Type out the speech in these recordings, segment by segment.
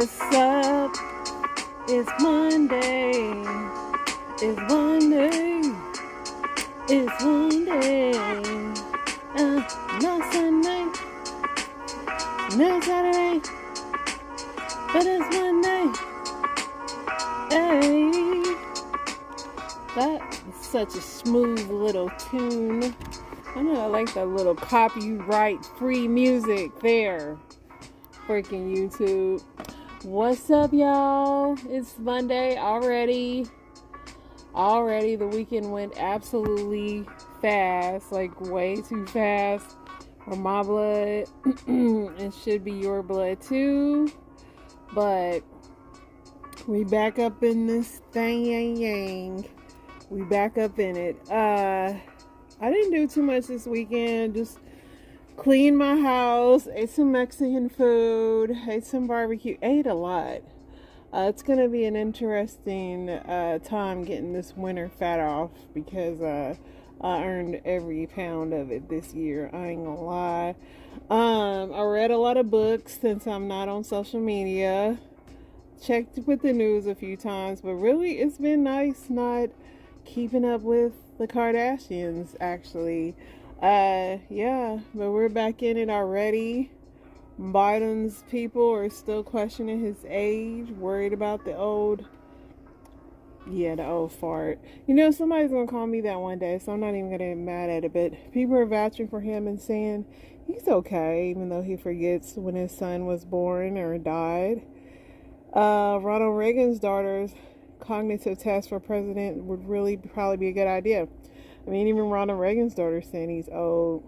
What's up? It's Monday. It's Monday. It's Monday. No Sunday. No Saturday. But it's Monday. Hey. That is such a smooth little tune. I know I like that little copyright free music there. Freaking YouTube. What's up, y'all? It's Monday already. The weekend went absolutely fast, like way too fast for my blood. It should be your blood too. But we back up in this thing. We back up in it. I didn't do too much this weekend. Just cleaned my house, ate some Mexican food, ate some barbecue, ate a lot. It's going to be an interesting time getting this winter fat off because I earned every pound of it this year. I ain't gonna lie. I read a lot of books since I'm not on social media. Checked with the news a few times, but really it's been nice not keeping up with the Kardashians, actually. Yeah, but we're back in it already. Biden's people are still questioning his age, worried about the old fart. You know, somebody's gonna call me that one day, so I'm not even gonna get mad at it, but people are vouching for him and saying he's okay, even though he forgets when his son was born or died. Ronald Reagan's daughter's cognitive test for president would really probably be a good idea. I mean, even Ronald Reagan's daughter saying he's old.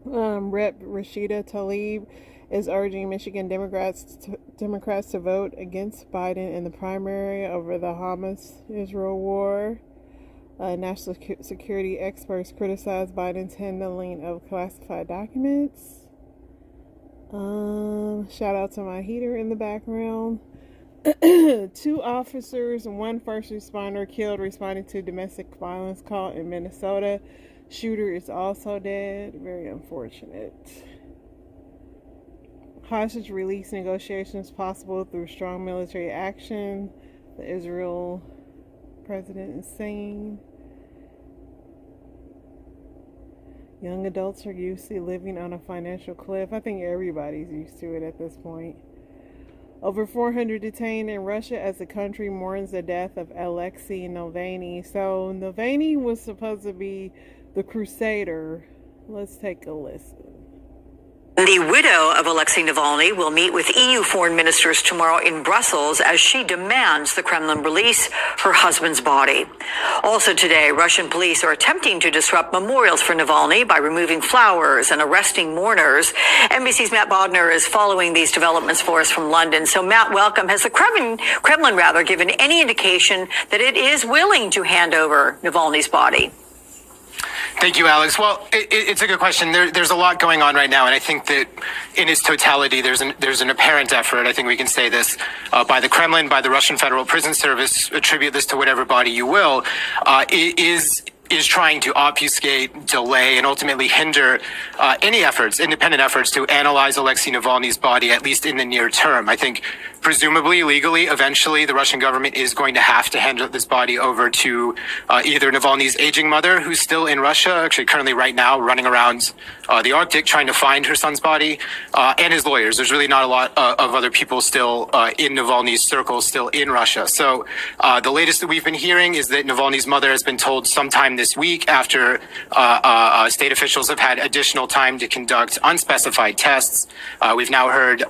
Rep. Rashida Tlaib is urging Michigan Democrats to vote against Biden in the primary over the Hamas-Israel war. National security experts criticize Biden's handling of classified documents. Shout out to my heater in the background. 2 officers and 1 first responder killed responding to domestic violence call in Minnesota. Shooter is also dead. Very unfortunate. Hostage release negotiations possible through strong military action. The Israel president is saying. Young adults are used to living on a financial cliff. I think everybody's used to it at this point. Over 400 detained in Russia as the country mourns the death of Alexei Navalny. So Navalny was supposed to be the crusader. Let's take a listen. The widow of Alexei Navalny will meet with EU foreign ministers tomorrow in Brussels as she demands the Kremlin release her husband's body. Also today, Russian police are attempting to disrupt memorials for Navalny by removing flowers and arresting mourners. NBC's Matt Bodner is following these developments for us from London. So Matt, welcome. Has the Kremlin given any indication that it is willing to hand over Navalny's body? Thank you, Alex. Well, it's a good question. There's a lot going on right now, and I think that in its totality, there's an apparent effort, I think we can say this, by the Kremlin, by the Russian Federal Prison Service, attribute this to whatever body you will, is trying to obfuscate, delay, and ultimately hinder any independent efforts to analyze Alexei Navalny's body, at least in the near term. I think presumably, legally, eventually, the Russian government is going to have to hand this body over to either Navalny's aging mother, who's still in Russia, actually currently right now running around the Arctic trying to find her son's body, and his lawyers. There's really not a lot of other people still in Navalny's circle, still in Russia. So the latest that we've been hearing is that Navalny's mother has been told sometime this week, after state officials have had additional time to conduct unspecified tests. We've now heard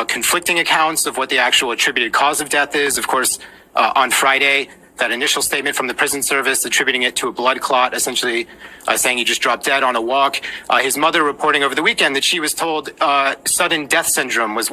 conflicting accounts of what the actual attributed cause of death is. Of course, on Friday, that initial statement from the prison service attributing it to a blood clot, essentially saying he just dropped dead on a walk. His mother reporting over the weekend that she was told sudden death syndrome was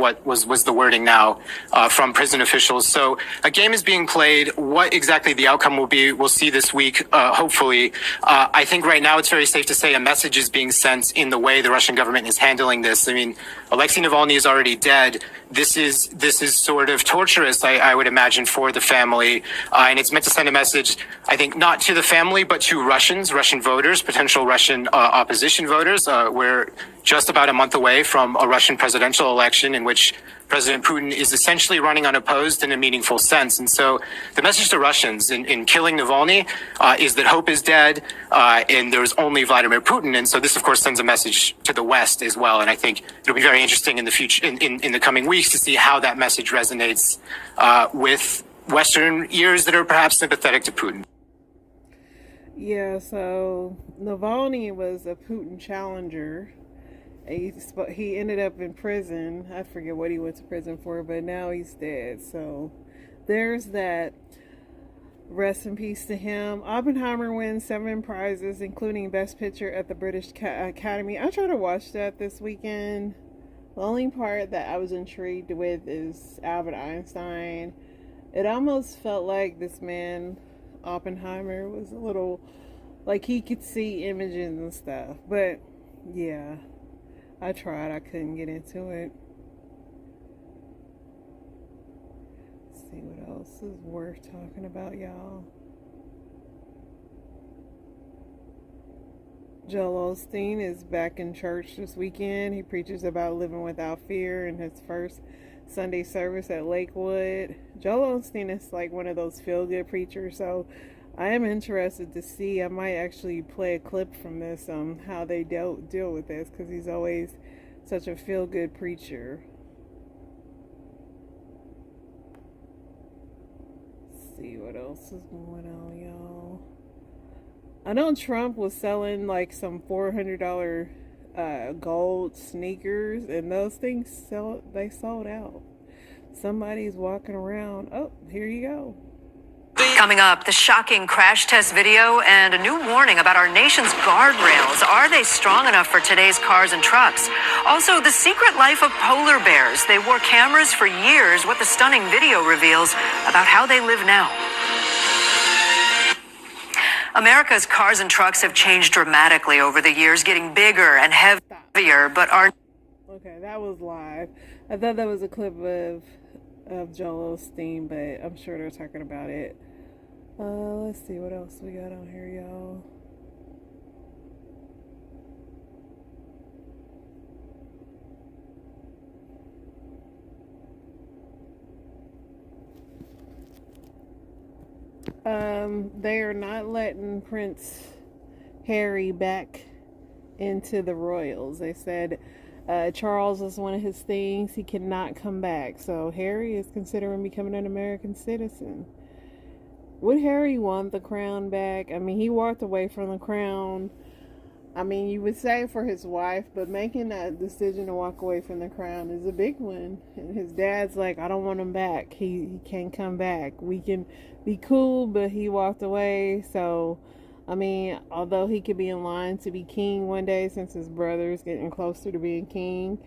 the wording now from prison officials. So a game is being played. What exactly the outcome will be, we'll see this week, hopefully. I think right now it's very safe to say a message is being sent in the way the Russian government is handling this. I mean, Alexei Navalny is already dead. This is sort of torturous, I would imagine, for the family. And it's meant to send a message, I think, not to the family, but to Russians, Russian voters, potential Russian opposition voters. We're just about a month away from a Russian presidential election in which President Putin is essentially running unopposed in a meaningful sense. And so the message to Russians in killing Navalny is that hope is dead and there's only Vladimir Putin. And so this, of course, sends a message to the West as well. And I think it'll be very interesting in the future, in the coming weeks, to see how that message resonates with Western ears that are perhaps sympathetic to Putin. Yeah, so Navalny was a Putin challenger. He ended up in prison. I forget what he went to prison for, but now he's dead. So there's that. Rest in peace to him. Oppenheimer wins 7 prizes, including Best Picture at the British Academy. I tried to watch that this weekend. The only part that I was intrigued with is Albert Einstein. It almost felt like this man, Oppenheimer, was a little like he could see images and stuff. But yeah, I tried. I couldn't get into it. Let's see what else is worth talking about, y'all. Joel Osteen is back in church this weekend. He preaches about living without fear in his first Sunday service at Lakewood. Joel Osteen is like one of those feel-good preachers, so I am interested to see. I might actually play a clip from this on how they deal with this, because he's always such a feel-good preacher. Let's see what else is going on, y'all. I know Trump was selling like some $400 gold sneakers, and those things sold out. Somebody's walking around. Oh, here you go. Coming up, the shocking crash test video and a new warning about our nation's guardrails. Are they strong enough for today's cars and trucks? Also, the secret life of polar bears. They wore cameras for years. What the stunning video reveals about how they live now. America's cars and trucks have changed dramatically over the years, getting bigger and heavier, but are... Okay, that was live. I thought that was a clip of Joel Osteen, but I'm sure they're talking about it. Let's see what else we got on here, y'all. They are not letting Prince Harry back into the royals. They said Charles is one of his things. He cannot come back. So Harry is considering becoming an American citizen. Would Harry want the crown back? I mean, he walked away from the crown. I mean, you would say for his wife, but making that decision to walk away from the crown is a big one. And his dad's like, I don't want him back. He can't come back. We can be cool, but he walked away. So, I mean, although he could be in line to be king one day since his brother's getting closer to being king,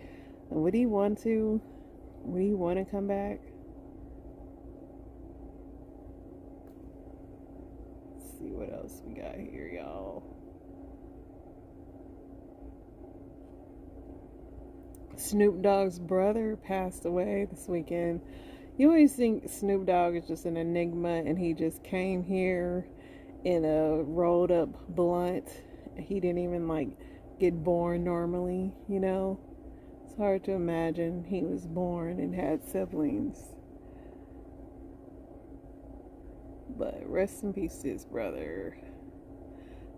would he want to? Would he want to come back? Let's see what else we got here, y'all. Snoop Dogg's brother passed away this weekend. You always think Snoop Dogg is just an enigma, and he just came here in a rolled up blunt. He didn't even like get born normally, you know. It's hard to imagine he was born and had siblings. But rest in peace to his brother.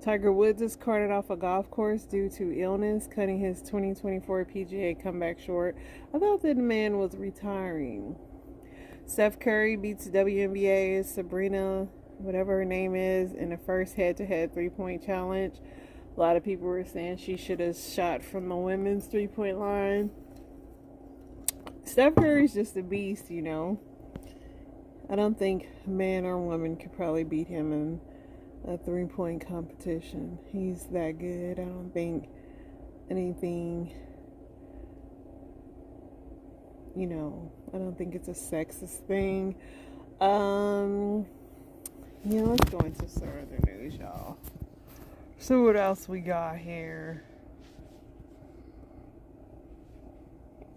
Tiger Woods is carted off a golf course due to illness, cutting his 2024 PGA comeback short. I thought that man was retiring. Steph Curry beats WNBA's Sabrina, whatever her name is, in the first head-to-head three-point challenge. A lot of people were saying she should have shot from the women's three-point line. Steph Curry's just a beast, you know. I don't think man or woman could probably beat him in a three-point competition. He's that good. I don't think anything, you know, I don't think it's a sexist thing. Yeah, let's go into some other news, y'all. So what else we got here?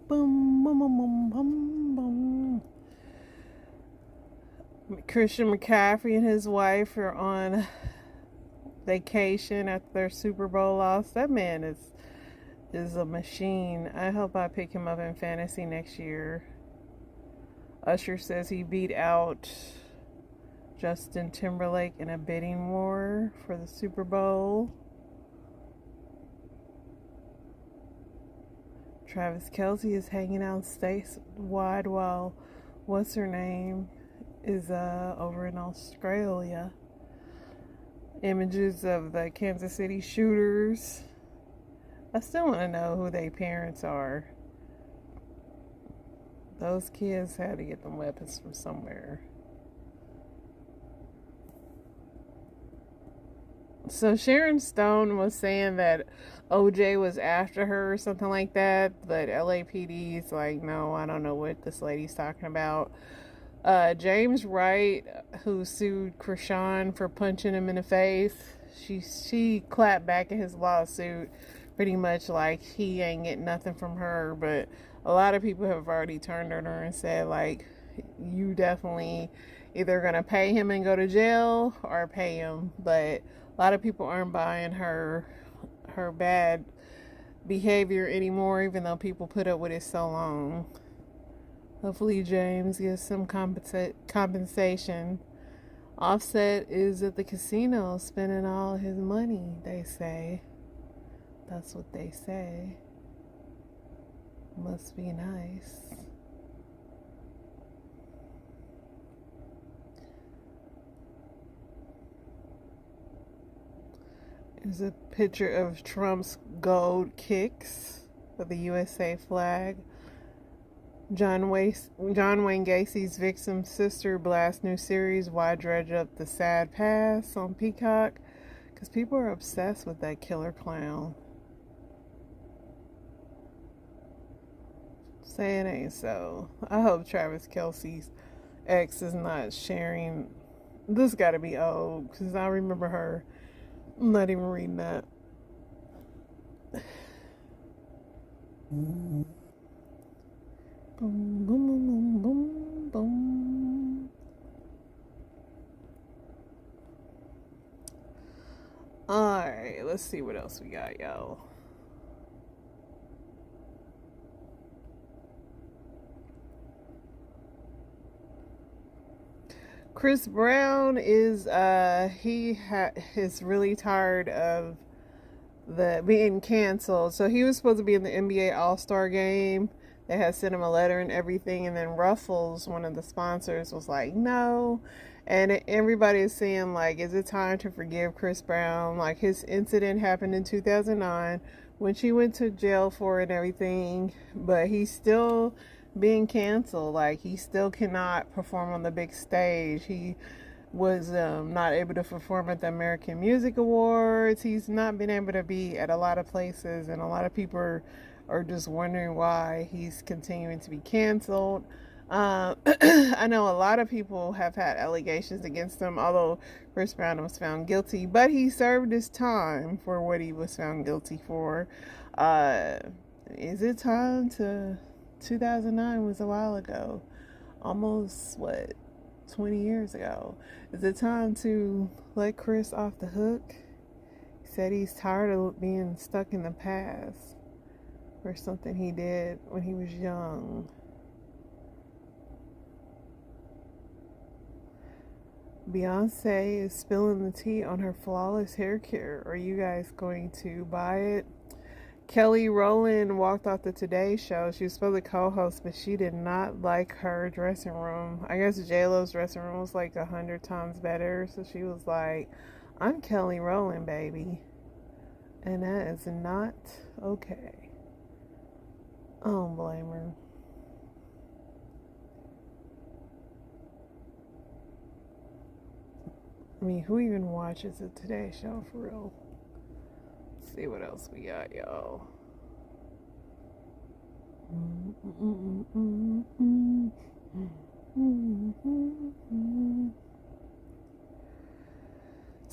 Boom, boom, boom, boom, boom, boom. Christian McCaffrey and his wife are on vacation after their Super Bowl loss. That man is a machine. I hope I pick him up in fantasy next year. Usher says he beat out Justin Timberlake in a bidding war for the Super Bowl. Travis Kelce is hanging out statewide while what's her name is over in Australia. Images of the Kansas City shooters. I still want to know who their parents are. Those kids had to get them weapons from somewhere. So Sharon Stone was saying that OJ was after her or something like that, but LAPD is like, no, I don't know what this lady's talking about. James Wright, who sued Krishan for punching him in the face, she clapped back at his lawsuit, pretty much like he ain't getting nothing from her. But a lot of people have already turned on her and said, like, you definitely either gonna pay him and go to jail or pay him. But a lot of people aren't buying her bad behavior anymore, even though people put up with it so long. Hopefully James gets some compensation. Offset is at the casino spending all his money, they say. That's what they say. Must be nice. There's a picture of Trump's gold kicks with the USA flag. John Wayne Gacy's victim sister blasts new series. Why dredge up the sad past on Peacock? Because people are obsessed with that killer clown. Say it ain't so. I hope Travis Kelce's ex is not sharing. This gotta be old, because I remember her. I'm not even reading that. Boom, boom, boom, boom, boom. Alright, let's see what else we got, y'all. Chris Brown is is really tired of the being canceled. So he was supposed to be in the NBA All-Star game. They had sent him a letter and everything, and then Ruffles, one of the sponsors, was like, no. And everybody is saying, like, is it time to forgive Chris Brown? Like, his incident happened in 2009 when she went to jail for it and everything, but he's still being canceled. Like, he still cannot perform on the big stage. He was not able to perform at the American Music Awards. He's not been able to be at a lot of places, and a lot of people are just wondering why he's continuing to be canceled. I know a lot of people have had allegations against him, although Chris Brown was found guilty, but he served his time for what he was found guilty for. Is it time to... 2009 was a while ago, almost 20 years ago. Is it time to let Chris off the hook? He said he's tired of being stuck in the past for something he did when he was young. Beyonce is spilling the tea on her flawless hair care. Are you guys going to buy it? Kelly Rowland walked off the Today Show. She was supposed to co-host, but she did not like her dressing room. I guess J-Lo's dressing room was like 100 times better. So she was like, I'm Kelly Rowland, baby. And that is not okay. I don't blame her. I mean, who even watches the Today Show for real? See what else we got, y'all.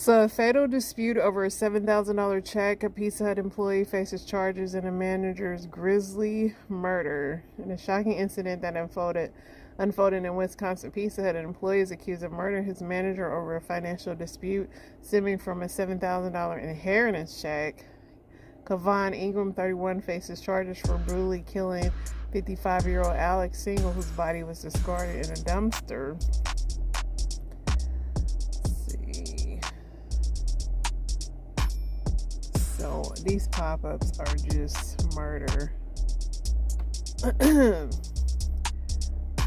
So, a fatal dispute over a $7,000 check. A Pizza Hut employee faces charges in a manager's grisly murder. In a shocking incident that unfolded in Wisconsin, Pizza Hut, an employee is accused of murdering his manager over a financial dispute stemming from a $7,000 inheritance check. Kevon Ingram, 31, faces charges for brutally killing 55-year-old Alex Single, whose body was discarded in a dumpster. So these pop-ups are just murder.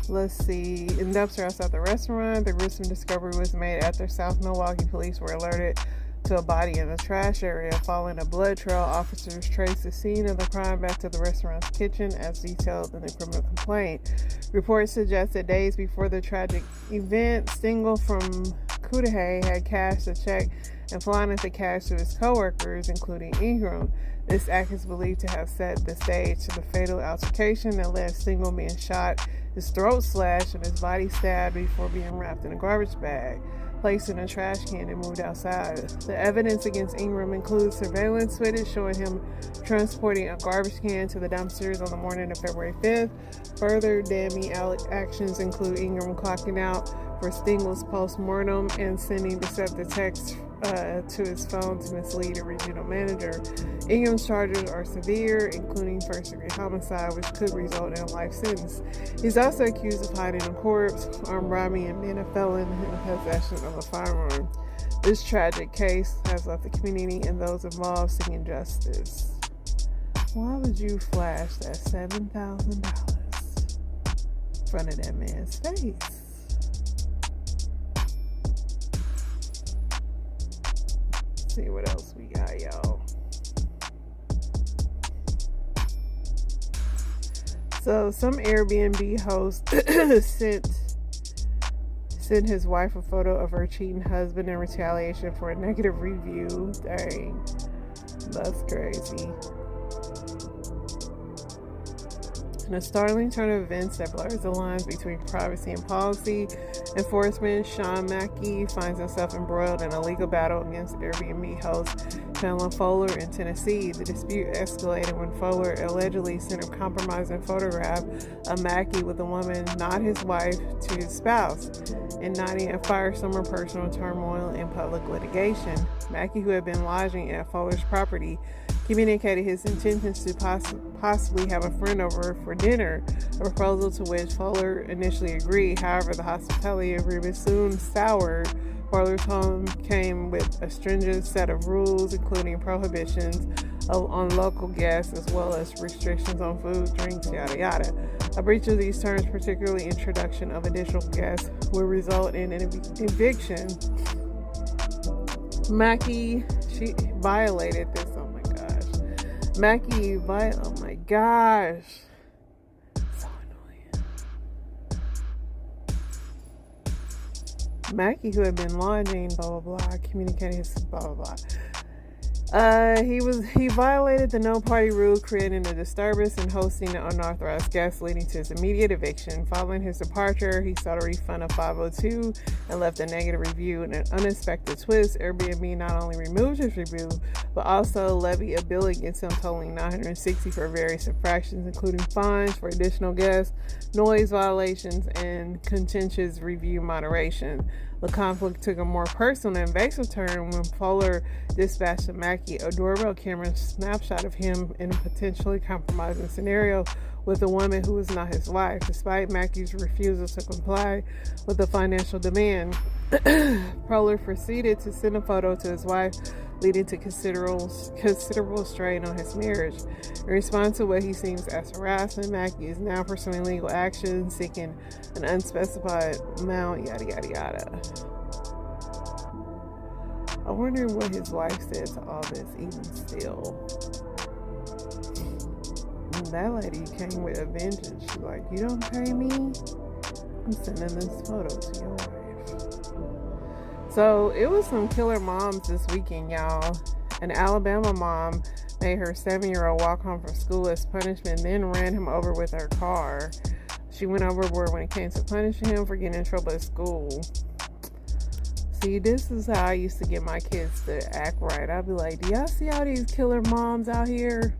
Let's see. In dumpster outside the restaurant, the gruesome discovery was made after South Milwaukee police were alerted to a body in the trash area. Following a blood trail, officers traced the scene of the crime back to the restaurant's kitchen as detailed in the criminal complaint. Reports suggest that days before the tragic event, Stingle from Cudahy had cashed a check and flaunted the cash to his co-workers, including Ingram. This act is believed to have set the stage to the fatal altercation that led Stingle being shot, his throat slashed, and his body stabbed before being wrapped in a garbage bag, placed in a trash can, and moved outside. The evidence against Ingram includes surveillance footage showing him transporting a garbage can to the dumpsters on the morning of February 5th. Further damning actions include Ingram clocking out for Stingle's post-mortem and sending deceptive texts to his phone to mislead a regional manager. Ingram's charges are severe, including first-degree homicide, which could result in a life sentence. He's also accused of hiding a corpse, armed robbery, and being a felon in possession of a firearm. This tragic case has left the community and those involved seeking justice. Why would you flash that $7,000 in front of that man's face? See what else we got, y'all. So some Airbnb host sent his wife a photo of her cheating husband in retaliation for a negative review. Dang, that's crazy. In a startling turn of events that blurs the lines between privacy and policy enforcement, Sean Mackey finds himself embroiled in a legal battle against Airbnb host Chandler Fowler in Tennessee. The dispute escalated when Fowler allegedly sent a compromising photograph of Mackey with a woman, not his wife, to his spouse, igniting a firestorm of personal turmoil and public litigation. Mackey, who had been lodging at Fowler's property, communicated his intentions to possibly have a friend over for dinner, a proposal to which Fowler initially agreed. However, the hospitality agreement soon soured. Fowler's home came with a stringent set of rules, including prohibitions on local guests as well as restrictions on food, drinks, yada yada. A breach of these terms, particularly introduction of additional guests, would result in an eviction. Mackey, she violated this. Oh my gosh. So annoying. Mackey, who had been lodging, blah, blah, blah, communicating his blah, blah, blah. He violated the no-party rule, creating a disturbance and hosting an unauthorized guest, leading to his immediate eviction. Following his departure, he sought a refund of $502 and left a negative review. In an unexpected twist, Airbnb not only removed his review, but also levied a bill against him totaling $960 for various infractions, including fines for additional guests, noise violations, and contentious review moderation. The conflict took a more personal and invasive turn when Fowler dispatched to Mackey a doorbell camera snapshot of him in a potentially compromising scenario with a woman who was not his wife. Despite Mackey's refusal to comply with the financial demand, Fowler proceeded to send a photo to his wife, leading to considerable strain on his marriage. In response to what he seems as harassment, Mackey is now pursuing legal action, seeking an unspecified amount, yada yada yada. I wonder what his wife said to all this, even still. And that lady came with a vengeance. She's like, you don't pay me? I'm sending this photo to your wife. So it was some killer moms this weekend, y'all. An Alabama mom made her 7-year-old walk home from school as punishment, then ran him over with her car. She went overboard when it came to punishing him for getting in trouble at school. See, this is how I used to get my kids to act right. I'd be like, do y'all see all these killer moms out here?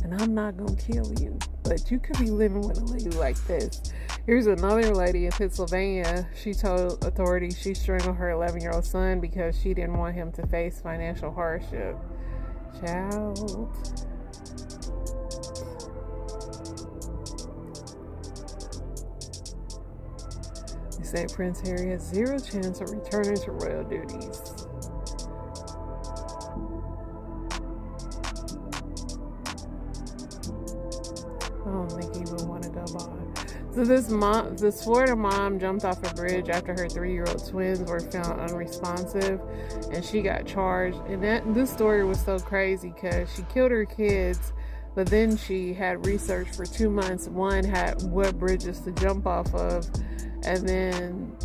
And I'm not gonna kill you, but you could be living with a lady like this. Here's another lady in Pennsylvania. She told authorities she strangled her 11-year-old son because she didn't want him to face financial hardship. Child. They say Prince Harry has zero chance of returning to royal duties. I don't think he would want to go by. So this Florida mom jumped off a bridge after her 3-year-old twins were found unresponsive, and she got charged. And this story was so crazy because she killed her kids, but then she had researched for 2 months. One had what bridges to jump off of, and then,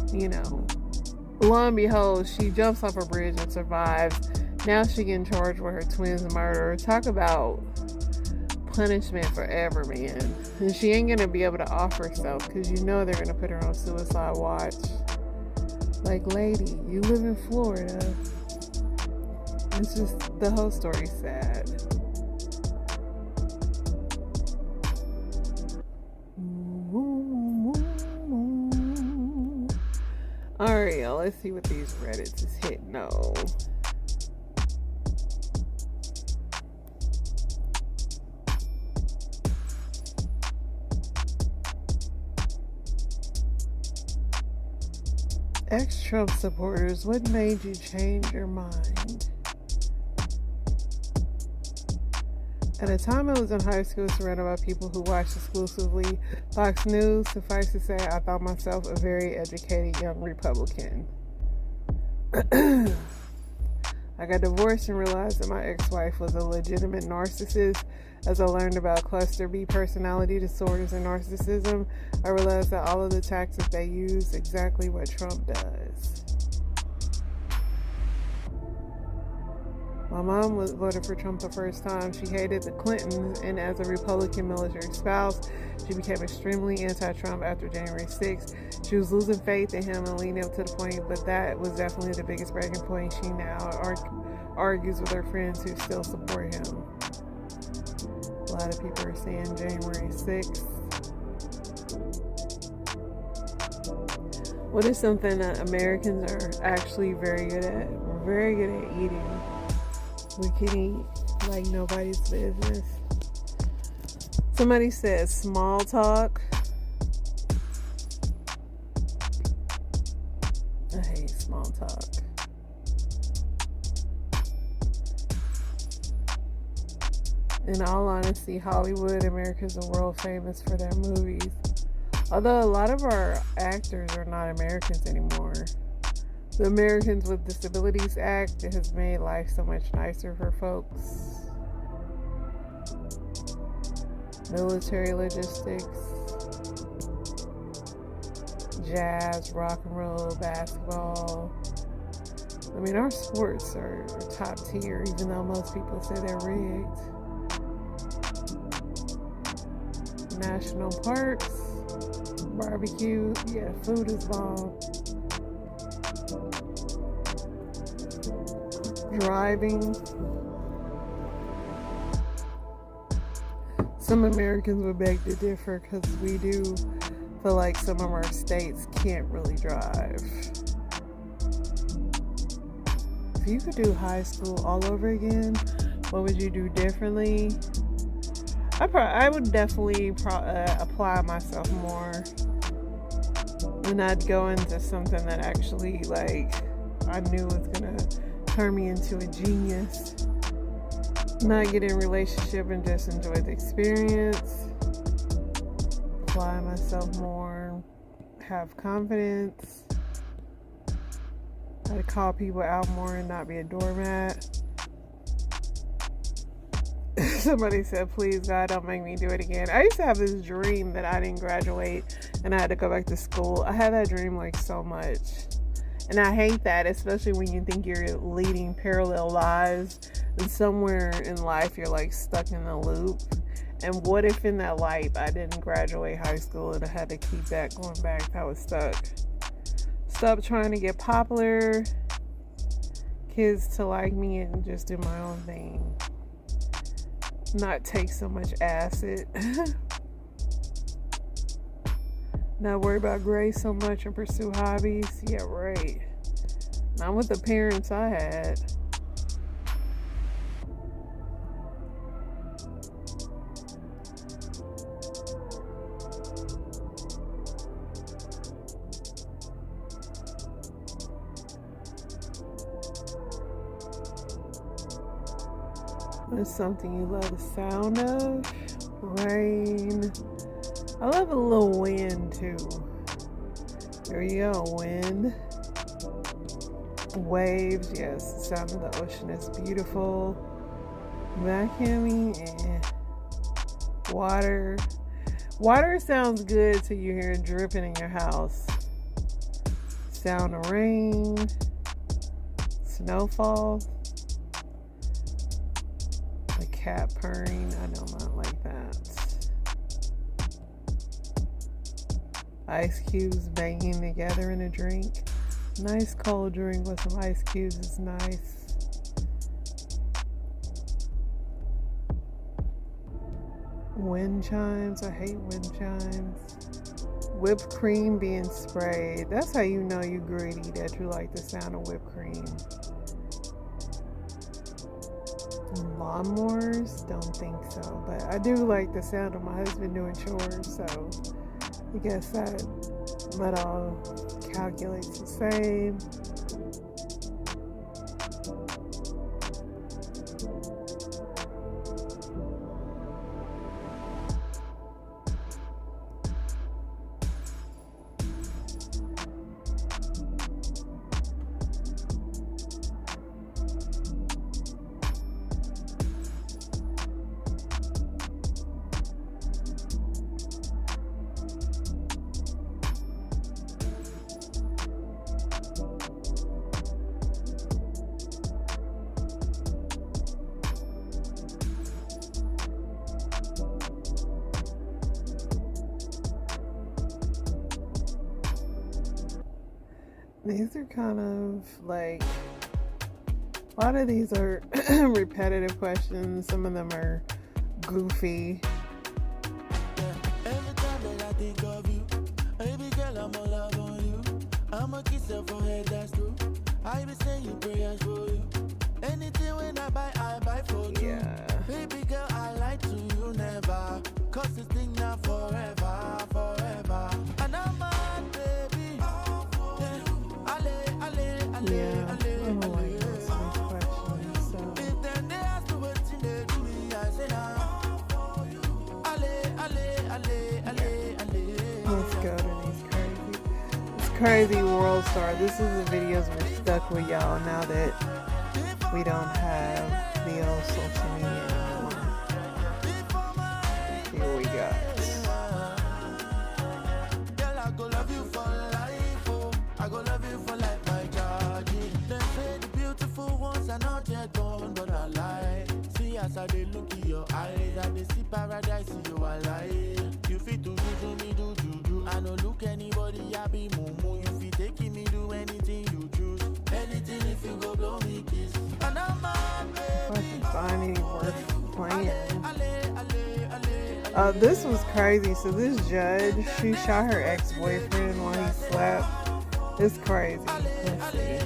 lo and behold, she jumps off a bridge and survives. Now she getting charged with her twins' murder. Talk about punishment forever, man. And she ain't gonna be able to off herself because they're gonna put her on suicide watch. Like, lady, you live in Florida. It's just, the whole story's sad. Alright, y'all, let's see what these Reddits is hitting on. Ex-Trump supporters, what made you change your mind? At the time I was in high school, surrounded by people who watched exclusively Fox News, suffice to say, I thought myself a very educated young Republican. I got divorced and realized that my ex-wife was a legitimate narcissist. As I learned about cluster B personality disorders and narcissism, I realized that all of the tactics they use exactly what Trump does. My mom voted for Trump the first time. She hated the Clintons, and as a Republican military spouse, she became extremely anti-Trump after January 6th. She was losing faith in him and leading up to the point, but that was definitely the biggest breaking point. She now argues with her friends who still support him. A lot of people are saying January 6th. What is something that Americans are actually very good at? We're very good at eating. We can eat like nobody's business. Somebody said small talk. I hate small talk. In all honesty, Hollywood, America's a world famous for their movies. Although a lot of our actors are not Americans anymore. The Americans with Disabilities Act has made life so much nicer for folks. Military logistics, jazz, rock and roll, basketball. I mean, our sports are top tier, even though most people say they're rigged. National parks, barbecue, yeah, food is bomb. Driving. Some Americans would beg to differ because we do feel like some of our states can't really drive. If you could do high school all over again, what would you do differently? I would definitely apply myself more, and I'd go into something that actually, I knew was gonna turn me into a genius. Not get in a relationship and just enjoy the experience. Apply myself more. Have confidence. I'd call people out more and not be a doormat. Somebody said, please God, don't make me do it again. I used to have this dream that I didn't graduate and I had to go back to school. I had that dream so much. And I hate that, especially when you think you're leading parallel lives and somewhere in life you're stuck in a loop. And what if in that life I didn't graduate high school and I had to keep that going back? I was stuck. Stop trying to get popular kids to like me and just do my own thing. Not take so much acid. Not worry about grades so much and pursue hobbies. Yeah, right. Not with the parents I had. What's something you love the sound of? Rain. I love a little wind too. There you go, wind. Waves, yes, the sound of the ocean is beautiful. Vacuuming and water. Water sounds good till you hear it dripping in your house. Sound of rain. Snowfall. The cat purring. I know not like that. Ice cubes banging together in a drink. Nice cold drink with some ice cubes is nice. Wind chimes. I hate wind chimes. Whipped cream being sprayed. That's how you know you greedy, that you like the sound of whipped cream. Lawnmowers? Don't think so. But I do like the sound of my husband doing chores, so I guess that all calculates the same. These are kind of like, a lot of these are repetitive questions. Some of them are goofy. Every time that I think of you, baby girl, I'm all love on you. I'm a kiss your forehead, that's true. I be saying prayers for you. Anything when I buy for you. Yeah. Baby girl, I lie to you never. Cause this thing now forever, forever. And I'm mad, baby. Yeah, I don't like those questions, so. If then they ask me what they do me, I say Let's go to this crazy world star. This is the videos we're stuck with, y'all, now that we don't have the old social media anymore. Here we go. Girl, I go love you for life, oh. I go love you for life. Are not yet gone, but I lie. See as I they look in your eyes, I they see paradise in you alive. You fit to do me, do. I don't look anybody, I be mumu. You fit taking me, do anything you choose. Anything if you go blow me kiss. And I'm mad, baby. If I can find any worth playing. This was crazy. So this judge, she shot her ex-boyfriend while he slept. It's crazy. Let's see.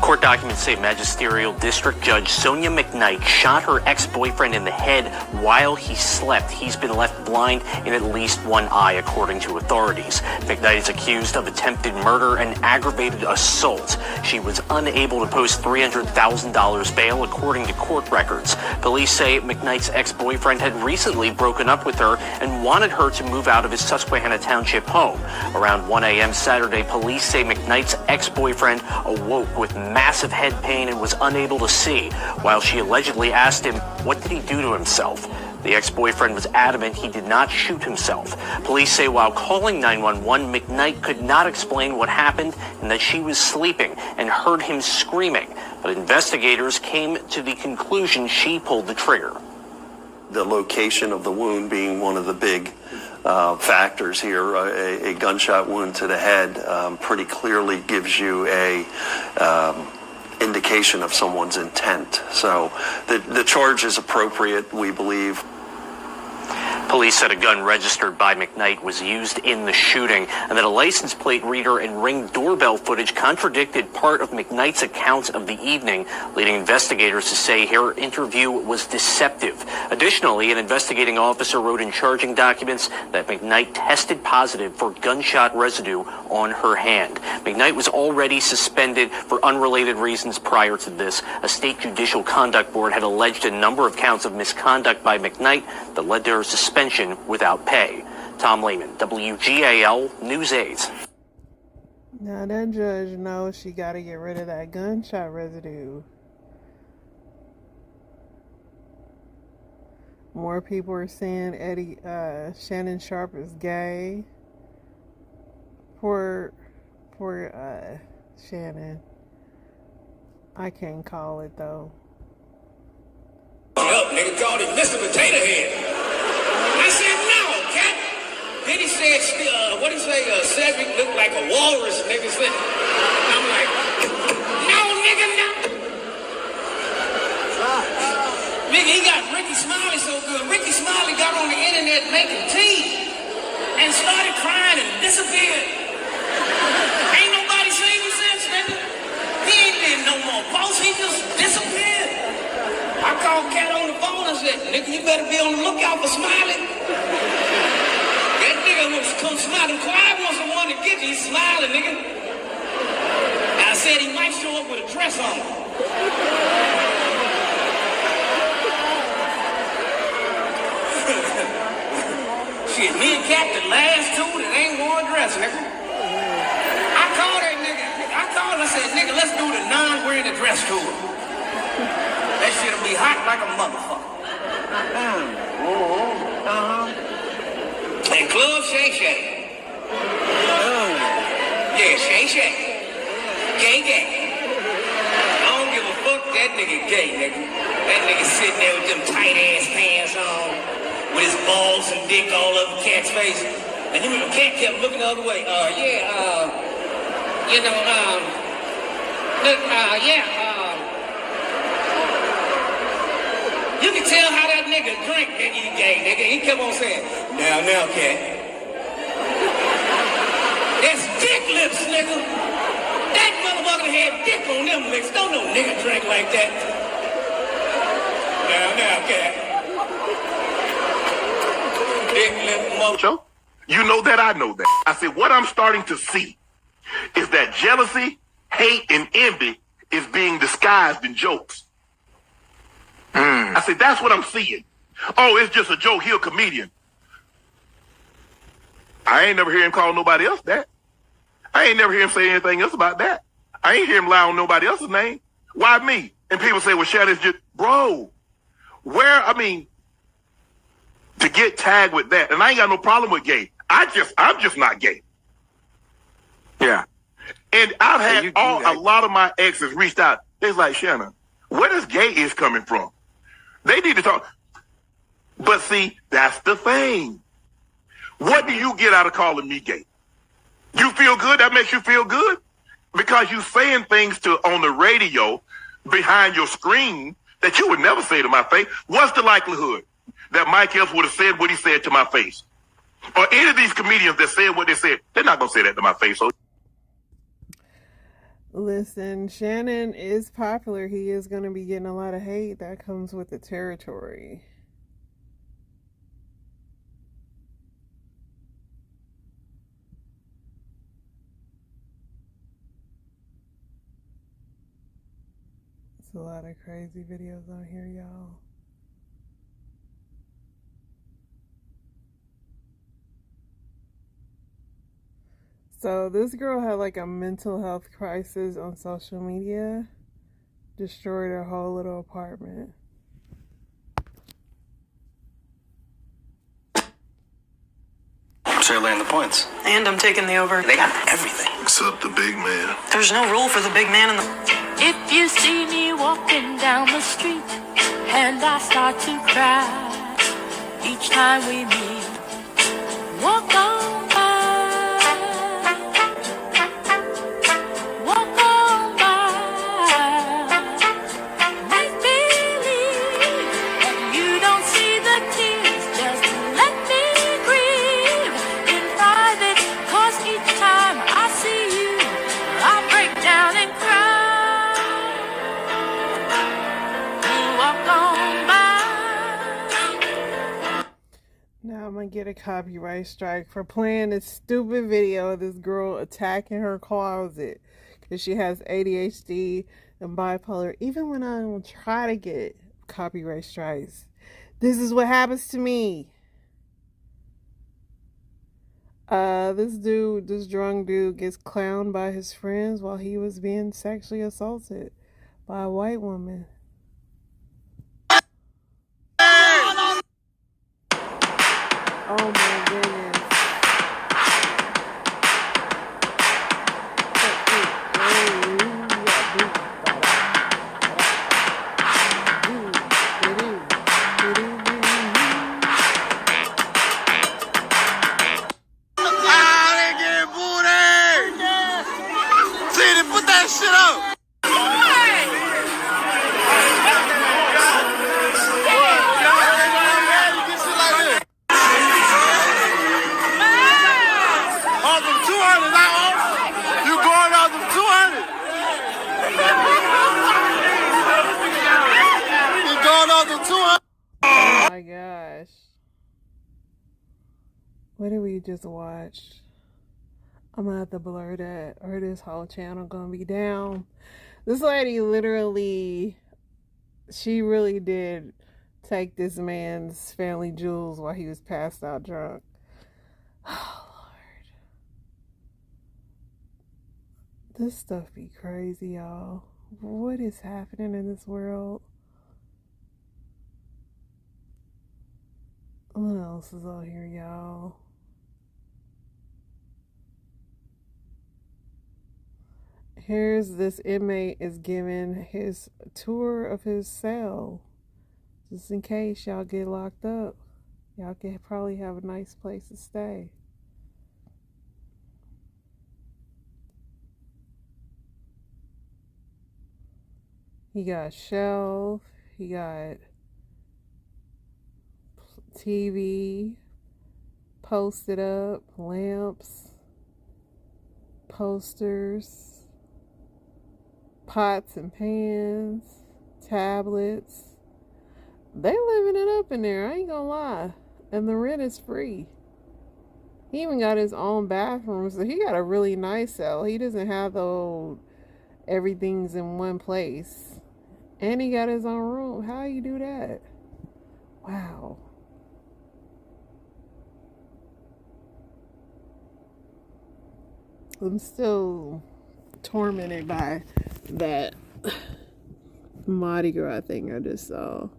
Court documents say Magisterial District Judge Sonia McKnight shot her ex-boyfriend in the head while he slept. He's been left blind in at least one eye, according to authorities. McKnight is accused of attempted murder and aggravated assault. She was unable to post $300,000 bail, according to court records. Police say McKnight's ex-boyfriend had recently broken up with her and wanted her to move out of his Susquehanna Township home. Around 1 a.m. Saturday, police say McKnight's ex-boyfriend awoke with massive head pain and was unable to see, while she allegedly asked him, what did he do to himself? The ex-boyfriend was adamant he did not shoot himself. Police say while calling 911, McKnight could not explain what happened and that she was sleeping and heard him screaming. But investigators came to the conclusion she pulled the trigger. the location of the wound being one of the big factors here. A gunshot wound to the head pretty clearly gives you a indication of someone's intent. So the charge is appropriate, we believe. Police said a gun registered by McKnight was used in the shooting, and that a license plate reader and Ring doorbell footage contradicted part of McKnight's account of the evening, leading investigators to say her interview was deceptive. Additionally, an investigating officer wrote in charging documents that McKnight tested positive for gunshot residue on her hand. McKnight was already suspended for unrelated reasons prior to this. A state judicial conduct board had alleged a number of counts of misconduct by McKnight that led to her suspension without pay. Tom Lehman, WGAL News 8. Now that judge knows she got to get rid of that gunshot residue. More people are saying Shannon Sharpe is gay. Poor Shannon. I can't call it though. Up, nigga, called him Mr. Potato Head. I said, no, cat. Then he said, what he say, Cedric looked like a walrus, nigga. I'm like, no, nigga, no. Nigga, he got Ricky Smiley so good. Ricky Smiley got on the internet making tea and started crying and disappeared. Ain't nobody seen him since, nigga. He ain't been no more posts. He just disappeared. I called Cat on the phone and said, nigga, you better be on the lookout for Smiley. That nigga was come smiling. Quiet was the one to get you. He's smiling, nigga. I said he might show up with a dress on. Shit, me and Cat, the last two that ain't worn a dress, nigga. I called that nigga. I said, nigga, let's do the non-wearing the dress tour. That shit'll be hot like a motherfucker. And Club Shay Shay. Yeah, Shay Shay. Gay. I don't give a fuck, that nigga gay, nigga. That nigga sitting there with them tight ass pants on, with his balls and dick all over Cat's face. And you know, Cat kept looking the other way. You can tell how that nigga drink, nigga, he gay, nigga. He kept on saying, now, Cat. That's dick lips, nigga. That motherfucker had dick on them lips. Don't no nigga drink like that. Now, Cat. Dick lip motherfucker. You know that, I know that. I said, what I'm starting to see is that jealousy, hate, and envy is being disguised in jokes. I said, that's what I'm seeing. Oh, it's just a joke. He a comedian. I ain't never hear him call nobody else that. I ain't never hear him say anything else about that. I ain't hear him lie on nobody else's name. Why me? And people say, well, Shannon's just, bro, to get tagged with that, and I ain't got no problem with gay. I'm just not gay. Yeah. And I've had a lot of my exes reached out. They're like, Shannon, where does gay is coming from? They need to talk. But see, that's the thing. What do you get out of calling me gay? You feel good? That makes you feel good? Because you saying things on the radio behind your screen that you would never say to my face. What's the likelihood that Mike Epps would have said what he said to my face? Or any of these comedians that said what they said, they're not going to say that to my face. So. Listen, Shannon is popular. He is going to be getting a lot of hate. That comes with the territory. There's a lot of crazy videos on here, y'all. So this girl had like a mental health crisis on social media. Destroyed her whole little apartment. So you're laying the points. And I'm taking the over. They got everything. Except the big man. There's no rule for the big man in the... If you see me walking down the street and I start to cry, each time we meet. Walk on by, walk on by. Make believe that you don't see the tears. Just let me grieve in private. 'Cause each time I see you, I break down and cry. You walk on by. Now I'm gonna get a copyright strike for playing this stupid video of this girl attacking her closet because she has ADHD and bipolar. Even when I don't try to get copyright strikes, this is what happens to me. This drunk dude gets clowned by his friends while he was being sexually assaulted by a white woman. Oh my goodness. Put that shit up. Oh my gosh. What did we just watch? I'm gonna have to blur that or this whole channel gonna be down. This lady literally, she really did take this man's family jewels while he was passed out drunk. Oh Lord. This stuff be crazy, y'all. What is happening in this world? What else is out here, y'all? Here's this inmate is giving his tour of his cell. Just in case y'all get locked up. Y'all can probably have a nice place to stay. He got a shelf. He got TV posted up, lamps, posters, pots and pans, tablets. They living it up in there, I ain't gonna lie. And the rent is free. He even got his own bathroom, so he got a really nice cell. He doesn't have the old everything's in one place. And he got his own room. How you do that? Wow. I'm still tormented by that Mardi Gras thing I just saw.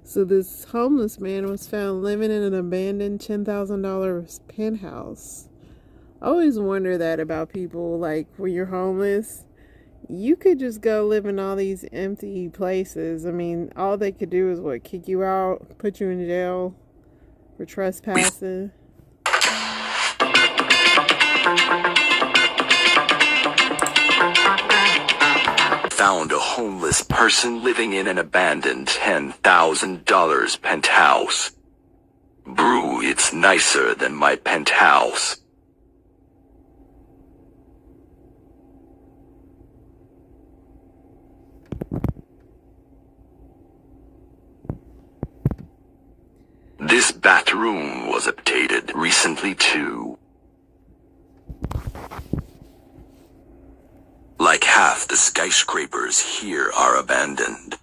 So this homeless man was found living in an abandoned $10,000 penthouse. I always wonder that about people, like when you're homeless, you could just go live in all these empty places. I mean, all they could do is what, kick you out, put you in jail for trespassing. Found a homeless person living in an abandoned $10,000 penthouse. Brew, it's nicer than my penthouse. This bathroom was updated recently too. Like half the skyscrapers here are abandoned.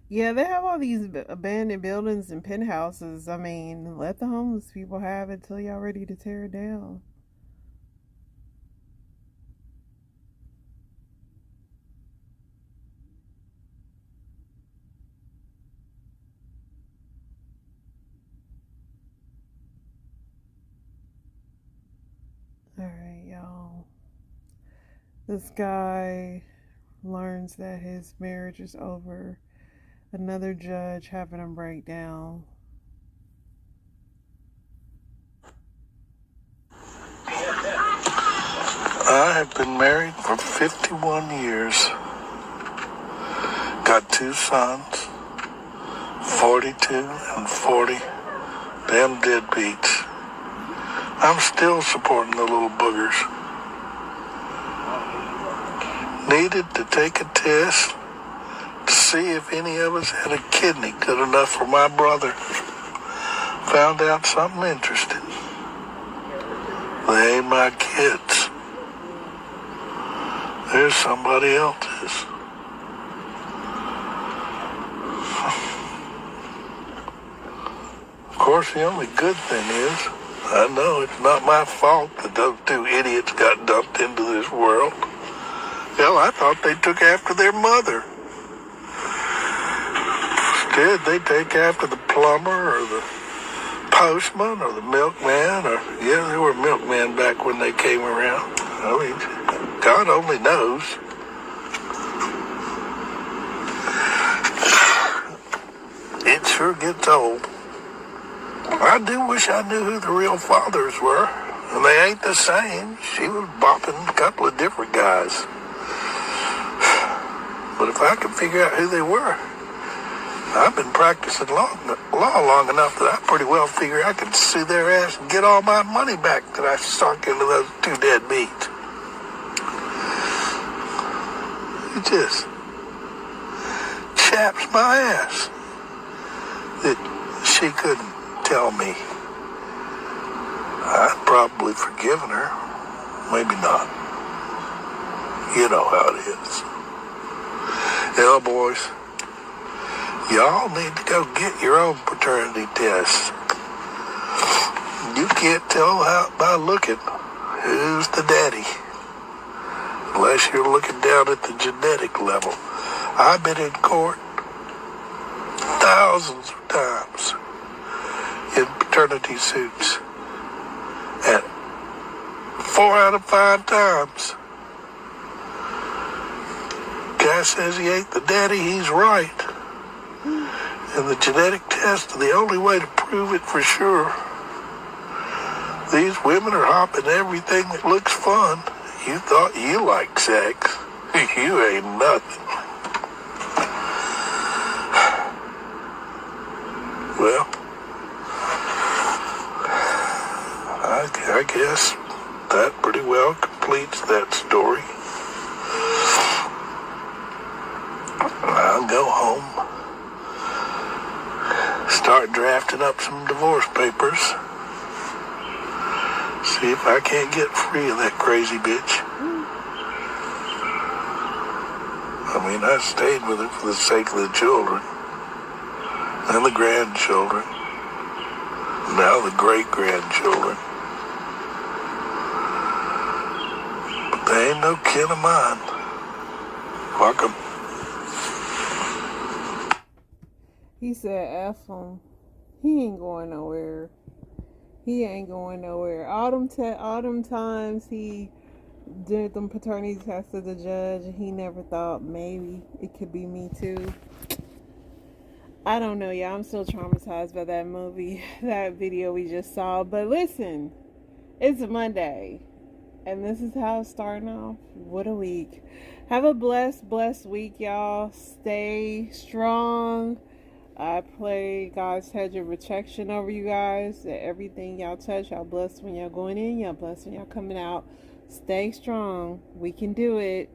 Yeah, they have all these abandoned buildings and penthouses. I mean, let the homeless people have it till y'all ready to tear it down. Alright, y'all. This guy learns that his marriage is over. Another judge having a breakdown. I have been married for 51 years. Got 2 sons, 42 and 40. Damn deadbeats. I'm still supporting the little boogers. Needed to take a test to see if any of us had a kidney good enough for my brother. Found out something interesting. They ain't my kids. There's somebody else's. Of course, the only good thing is, I know it's not my fault that those 2 idiots got dumped into this world. Hell, I thought they took after their mother. Instead, they take after the plumber or the postman or the milkman, or, yeah, they were milkmen back when they came around. I mean, God only knows. It sure gets old. I do wish I knew who the real fathers were, and they ain't the same. She was bopping a couple of different guys. But if I could figure out who they were, I've been practicing law long enough that I pretty well figure I could sue their ass and get all my money back that I sunk into those 2 deadbeats. It just chaps my ass that she couldn't tell me. I'd probably forgiven her. Maybe not. You know how it is. Hell, boys, y'all need to go get your own paternity test. You can't tell by looking who's the daddy, unless you're looking down at the genetic level. I've been in court thousands of times in paternity suits, and 4 out of 5 times, guy says he ain't the daddy, he's right. And the genetic test is the only way to prove it for sure. These women are hopping everything that looks fun. You thought you liked sex. You ain't nothing. Well, I guess that pretty well completes that story. I'll go home, start drafting up some divorce papers, see if I can't get free of that crazy bitch. I mean, I stayed with her for the sake of the children and the grandchildren, now the great-grandchildren. But they ain't no kin of mine. Fuck 'em. He said F him. He ain't going nowhere. He ain't going nowhere. All them times he did them paternity tests to the judge, and he never thought maybe it could be me too. I don't know, y'all. I'm still traumatized by that movie, that video we just saw. But listen, it's a Monday, and this is how it's starting off. What a week. Have a blessed week, y'all. Stay strong. I pray God's hedge of protection over you guys, that everything y'all touch, y'all blessed when y'all going in, y'all blessed when y'all coming out. Stay strong. We can do it.